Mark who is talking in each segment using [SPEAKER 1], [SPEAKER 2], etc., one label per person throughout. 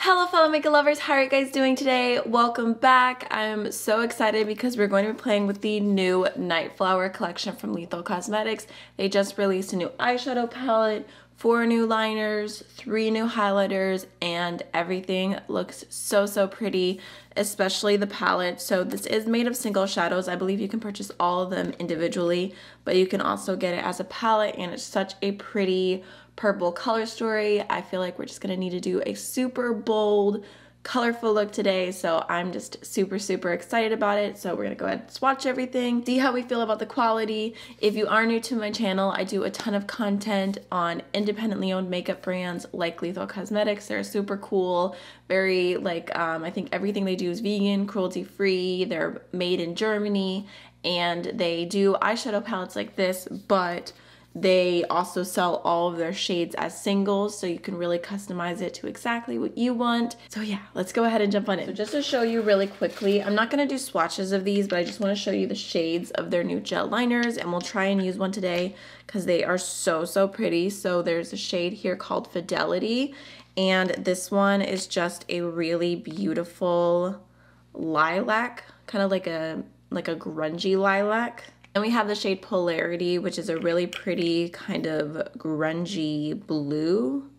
[SPEAKER 1] Hello fellow makeup lovers, how are you guys doing today? Welcome back. I'm so excited because we're going to be playing with the new Nightflower collection from Lethal Cosmetics. They just released a new eyeshadow palette, 4 new liners, 3 new highlighters, and everything looks so pretty, especially the palette. So this is made of single shadows. I believe you can purchase all of them individually, but you can also get it as a palette, and it's such a pretty purple color story. I feel like we're just gonna need to do a super bold, colorful look today, so I'm just super excited about it. So we're gonna go ahead and swatch everything, see how we feel about the quality. If you are new to my channel, I do a ton of content on independently owned makeup brands like Lethal Cosmetics. They're super cool, very I think everything they do is vegan, cruelty free, they're made in Germany, and they do eyeshadow palettes like this, but they also sell all of their shades as singles, so you can really customize it to exactly what you want. So yeah, let's go ahead and jump on it. So just to show you really quickly, I'm not gonna do swatches of these, but I just wanna show you the shades of their new gel liners, and we'll try and use one today because they are so pretty. So there's a shade here called Fidelity, and this one is just a really beautiful lilac, kind of like a grungy lilac. And we have the shade Polarity, which is a really pretty kind of grungy blue.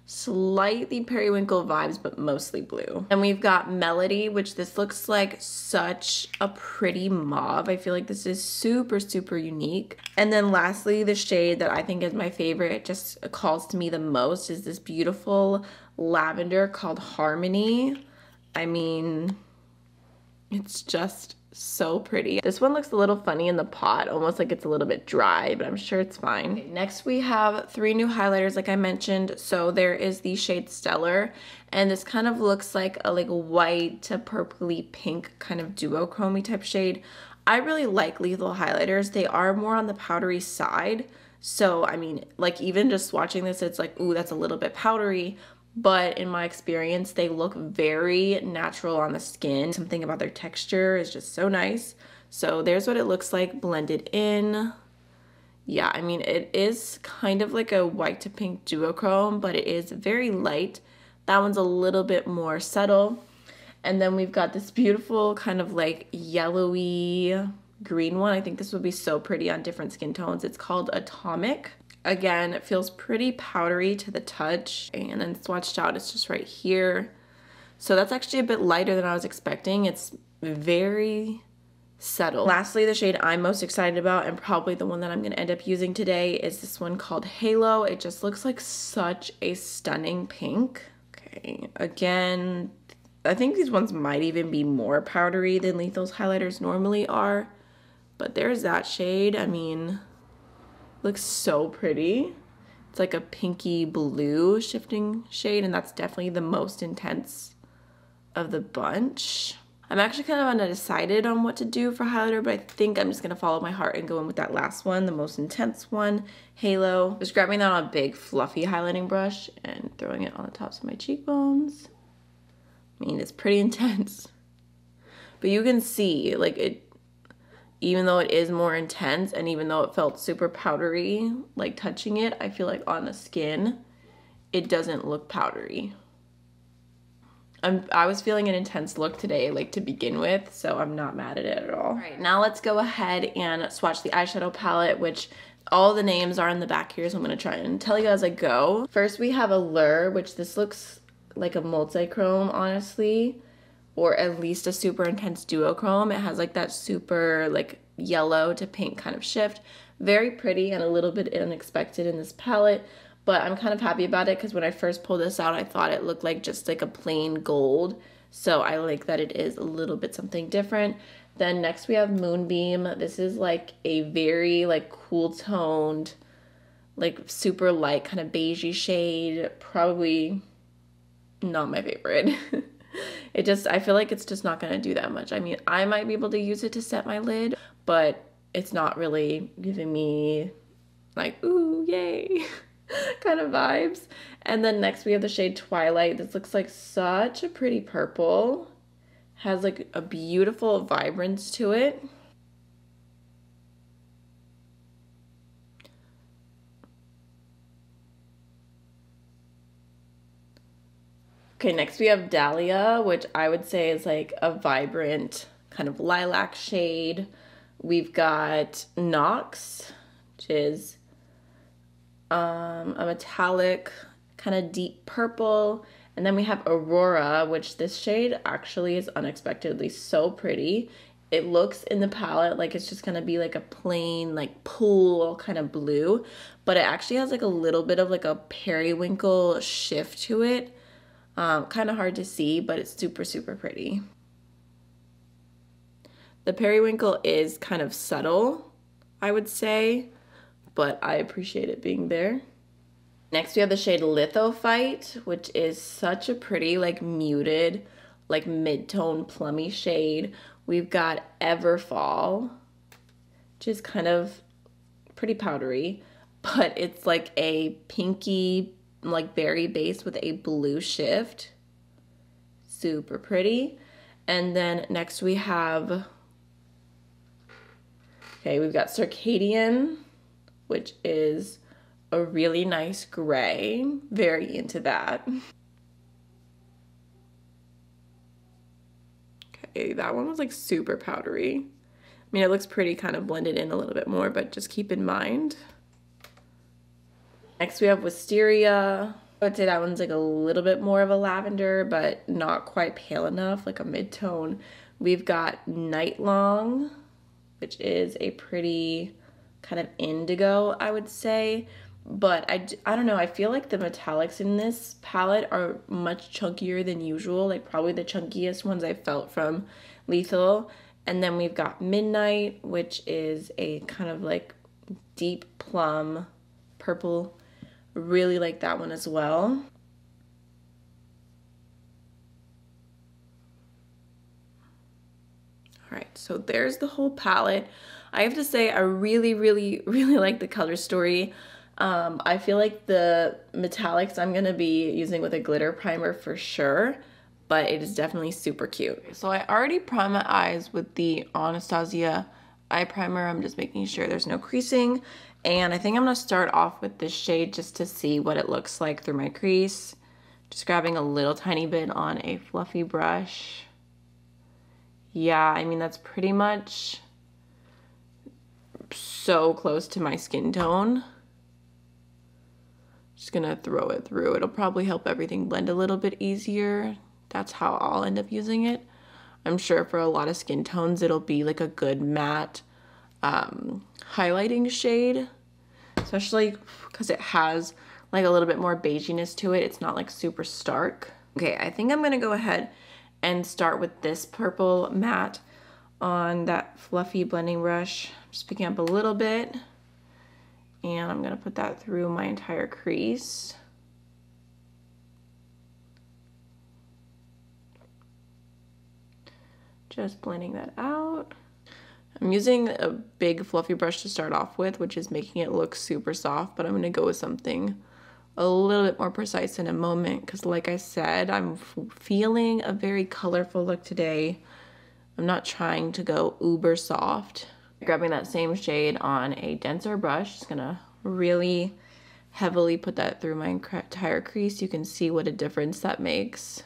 [SPEAKER 1] Slightly periwinkle vibes, but mostly blue. And we've got Melody, which this looks like such a pretty mauve. I feel like this is super unique. And then lastly, the shade that I think is my favorite, it just calls to me the most, is this beautiful lavender called Harmony. I mean, it's just so pretty. This one looks a little funny in the pot, almost like it's a little bit dry, but I'm sure it's fine. Okay, next we have 3 new highlighters, like I mentioned. So there is the shade Stellar, and this kind of looks like a white to purpley pink kind of duochrome type shade. I really like Lethal highlighters. They are more on the powdery side. So I mean, even just swatching this, it's like, ooh, that's a little bit powdery. But in my experience, they look very natural on the skin. Something about their texture is just so nice. So there's what it looks like blended in. Yeah, I mean, it is kind of like a white to pink duochrome, but it is very light. That one's a little bit more subtle. And then we've got this beautiful kind of yellowy green one. I think this would be so pretty on different skin tones. It's called Atomic. Again, it feels pretty powdery to the touch, and then swatched out, it's just right here. So that's actually a bit lighter than I was expecting. It's very subtle. Lastly, the shade I'm most excited about, and probably the one that I'm gonna end up using today, is this one called Halo. It just looks like such a stunning pink. Okay, again, I think these ones might even be more powdery than Lethal's highlighters normally are, but there's that shade. I mean, looks so pretty. It's like a pinky blue shifting shade, and that's definitely the most intense of the bunch. I'm actually kind of undecided on what to do for highlighter, but I think I'm just gonna follow my heart and go in with that last one, the most intense one, Halo. Just grabbing that on a big fluffy highlighting brush and throwing it on the tops of my cheekbones. I mean, it's pretty intense, but you can see even though it is more intense, and even though it felt super powdery, touching it, I feel like on the skin, it doesn't look powdery. I was feeling an intense look today, to begin with, so I'm not mad at it at all. All right, now let's go ahead and swatch the eyeshadow palette, which all the names are in the back here, so I'm gonna try and tell you as I go. First, we have Allure, which this looks like a multi-chrome, honestly, or at least a super intense duochrome. It has that super yellow to pink kind of shift. Very pretty and a little bit unexpected in this palette, but I'm kind of happy about it because when I first pulled this out, I thought it looked like just a plain gold. So I like that it is a little bit something different. Then next we have Moonbeam. This is a very cool toned, super light kind of beigey shade. Probably not my favorite. I feel like it's just not gonna do that much. I mean, I might be able to use it to set my lid, but it's not really giving me ooh, yay, kind of vibes. And then next we have the shade Twilight. This looks like such a pretty purple. Has a beautiful vibrance to it. Okay, next we have Dahlia, which I would say is like a vibrant kind of lilac shade. We've got Nox, which is a metallic kind of deep purple. And then we have Aurora, which this shade actually is unexpectedly so pretty. It looks in the palette like it's just gonna be like a plain like pool kind of blue, but it actually has like a little bit of like a periwinkle shift to it. Kind of hard to see, but it's super, super pretty. The periwinkle is kind of subtle, I would say, but I appreciate it being there. Next we have the shade Lithophyte, which is such a pretty like muted, like mid-tone plummy shade. We've got Everfall, which is kind of pretty powdery, but it's like a pinky like berry base with a blue shift. Super pretty. And then next we have, okay, we've got Circadian, which is a really nice gray. Very into that. Okay, that one was like super powdery. I mean, it looks pretty kind of blended in a little bit more, but just keep in mind. Next we have Wisteria. I would say that one's like a little bit more of a lavender, but not quite pale enough, like a mid-tone. We've got Nightlong, which is a pretty kind of indigo, I would say. But I don't know, I feel like the metallics in this palette are much chunkier than usual, like probably the chunkiest ones I felt from Lethal. And then we've got Midnight, which is a kind of like deep plum purple. Really like that one as well. All right, so there's the whole palette. I have to say I really, really, really like the color story. I feel like the metallics I'm gonna be using with a glitter primer for sure, but it is definitely super cute. So I already primed my eyes with the Anastasia eye primer. I'm just making sure there's no creasing. And I think I'm gonna start off with this shade just to see what it looks like through my crease. Just grabbing a little tiny bit on a fluffy brush. Yeah, I mean, that's pretty much so close to my skin tone. Just gonna throw it through. It'll probably help everything blend a little bit easier. That's how I'll end up using it. I'm sure for a lot of skin tones, it'll be like a good matte highlighting shade, especially because it has like a little bit more beiginess to it. It's not like super stark. Okay, I think I'm gonna go ahead and start with this purple matte on that fluffy blending brush. Just picking up a little bit, and I'm gonna put that through my entire crease. Just blending that out. I'm using a big fluffy brush to start off with, which is making it look super soft, but I'm gonna go with something a little bit more precise in a moment, because like I said, I'm feeling a very colorful look today. I'm not trying to go uber soft. Grabbing that same shade on a denser brush, just gonna really heavily put that through my entire crease. You can see what a difference that makes.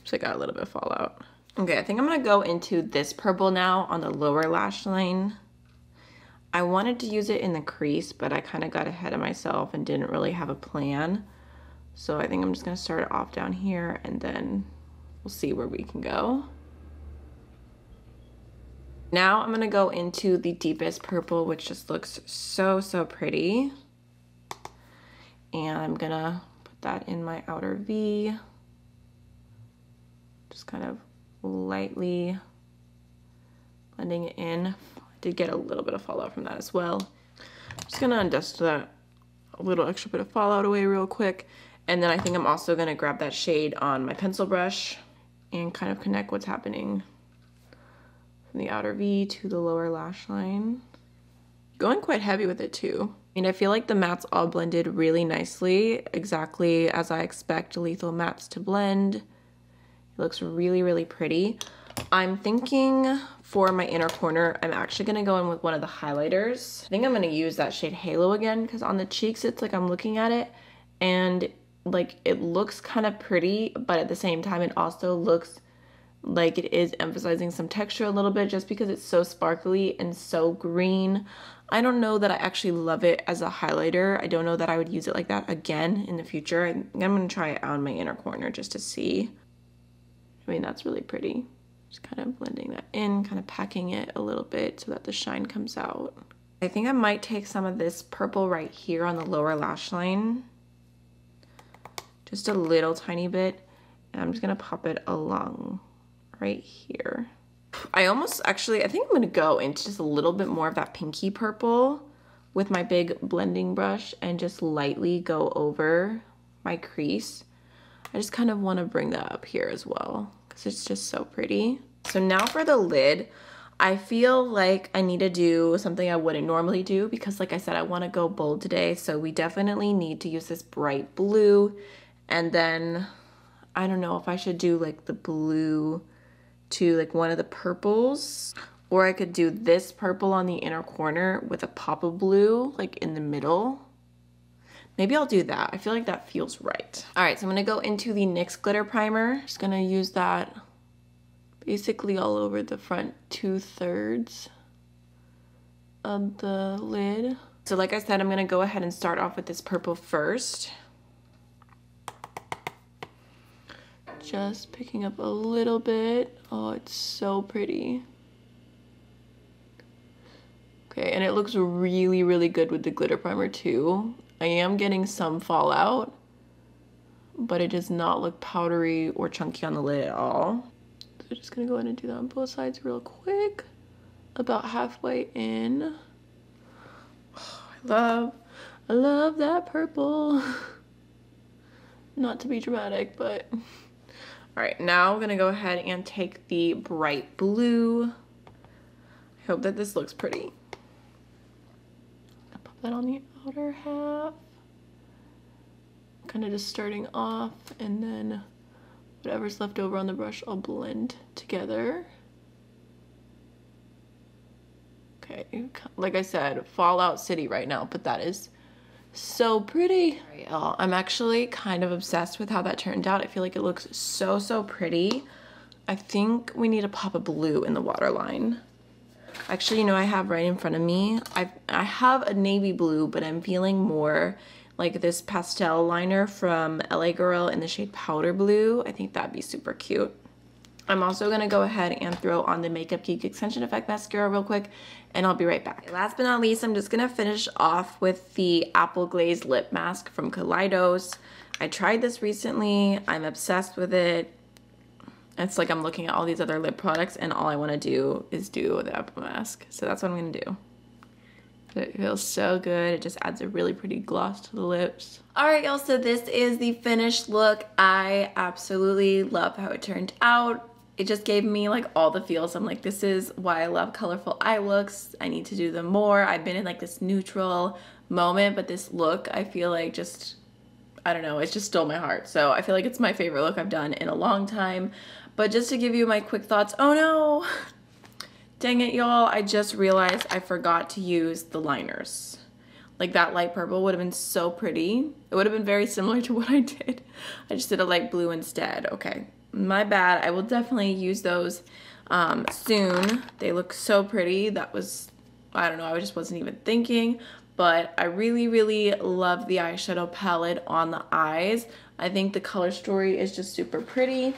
[SPEAKER 1] So I got a little bit of fallout. Okay, I think I'm gonna go into this purple now on the lower lash line. I wanted to use it in the crease, but I kind of got ahead of myself and didn't really have a plan. So I think I'm just gonna start it off down here, and then we'll see where we can go. Now I'm gonna go into the deepest purple, which just looks so, so pretty. And I'm gonna put that in my outer V. Just kind of lightly blending it in. I did get a little bit of fallout from that as well. Just gonna dust that a little extra bit of fallout away real quick. And then I think I'm also gonna grab that shade on my pencil brush and kind of connect what's happening from the outer V to the lower lash line. Going quite heavy with it too. And I feel like the mattes all blended really nicely, exactly as I expect Lethal mattes to blend. It looks really, really pretty. I'm thinking for my inner corner, I'm actually gonna go in with one of the highlighters. I think I'm gonna use that shade Halo again, because on the cheeks, it's like I'm looking at it and like it looks kind of pretty, but at the same time it also looks like it is emphasizing some texture a little bit just because it's so sparkly and so green. I don't know that I actually love it as a highlighter. I don't know that I would use it like that again in the future. I'm gonna try it out in my inner corner just to see. I mean, that's really pretty. Just kind of blending that in, kind of packing it a little bit so that the shine comes out. I think I might take some of this purple right here on the lower lash line. Just a little tiny bit. And I'm just gonna pop it along right here. I think I'm gonna go into just a little bit more of that pinky purple with my big blending brush and just lightly go over my crease. I just kind of want to bring that up here as well because it's just so pretty. So now for the lid, I feel like I need to do something I wouldn't normally do because like I said, I want to go bold today. So we definitely need to use this bright blue. And then I don't know if I should do like the blue to like one of the purples, or I could do this purple on the inner corner with a pop of blue like in the middle. Maybe I'll do that. I feel like that feels right. All right, so I'm gonna go into the NYX glitter primer. Just gonna use that basically all over the front 2/3 of the lid. So like I said, I'm gonna go ahead and start off with this purple first. Just picking up a little bit. Oh, it's so pretty. Okay, and it looks really, really good with the glitter primer too. I am getting some fallout, but it does not look powdery or chunky on the lid at all. So I'm just gonna go ahead and do that on both sides real quick. About halfway in. Oh, I love that purple. Not to be dramatic, but all right, now I'm gonna go ahead and take the bright blue. I hope that this looks pretty. I'll put that on the outer half. Kind of just starting off, and then whatever's left over on the brush, I'll blend together. Okay, like I said, Fallout City right now, but that is so pretty. All right, y'all, I'm actually kind of obsessed with how that turned out. I feel like it looks so, so pretty. I think we need a pop of blue in the waterline. Actually, you know, I have right in front of me, I have a navy blue, but I'm feeling more like this pastel liner from LA Girl in the shade Powder Blue. I think that'd be super cute. I'm also gonna go ahead and throw on the Makeup Geek Extension Effect Mascara real quick, and I'll be right back. Last but not least, I'm just gonna finish off with the Apple Glaze Lip Mask from Gallardo's. I tried this recently, I'm obsessed with it. It's like I'm looking at all these other lip products and all I wanna do is do the Apple Mask. So that's what I'm gonna do. It feels so good. It just adds a really pretty gloss to the lips. All right, y'all, so this is the finished look. I absolutely love how it turned out. It just gave me like all the feels. I'm like, this is why I love colorful eye looks. I need to do them more. I've been in like this neutral moment, but this look, I feel like just, I don't know, it just stole my heart. So I feel like it's my favorite look I've done in a long time. But just to give you my quick thoughts, oh no, dang it, y'all, I just realized I forgot to use the liners. Like that light purple would have been so pretty. It would have been very similar to what I did. I just did a light blue instead. Okay, my bad. I will definitely use those soon. They look so pretty. That was, I don't know, I just wasn't even thinking. But I really, really love the eyeshadow palette on the eyes. I think the color story is just super pretty.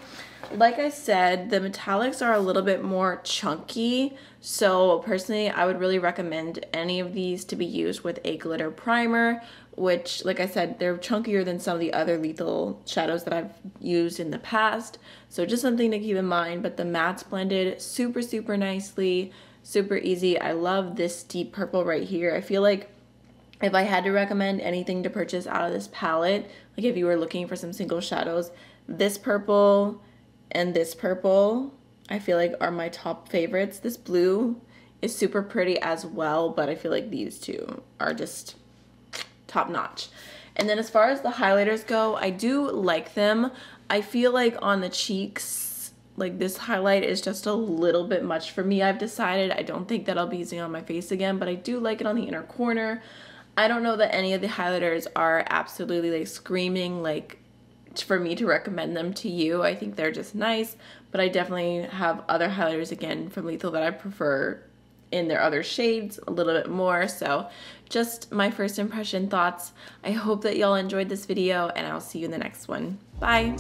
[SPEAKER 1] Like I said, the metallics are a little bit more chunky, so personally I would really recommend any of these to be used with a glitter primer, which, like I said, they're chunkier than some of the other Lethal shadows that I've used in the past, so just something to keep in mind. But the mattes blended super, super nicely, super easy. I love this deep purple right here. I feel like if I had to recommend anything to purchase out of this palette, like if you were looking for some single shadows, this purple and this purple, I feel like are my top favorites. This blue is super pretty as well, but I feel like these two are just top notch. And then as far as the highlighters go, I do like them. I feel like on the cheeks, like this highlight is just a little bit much for me. I've decided I don't think that I'll be using it on my face again, but I do like it on the inner corner. I don't know that any of the highlighters are absolutely like screaming like for me to recommend them to you. I think they're just nice, but I definitely have other highlighters again from Lethal that I prefer in their other shades a little bit more. So just my first impression thoughts. I hope that y'all enjoyed this video, and I'll see you in the next one. Bye.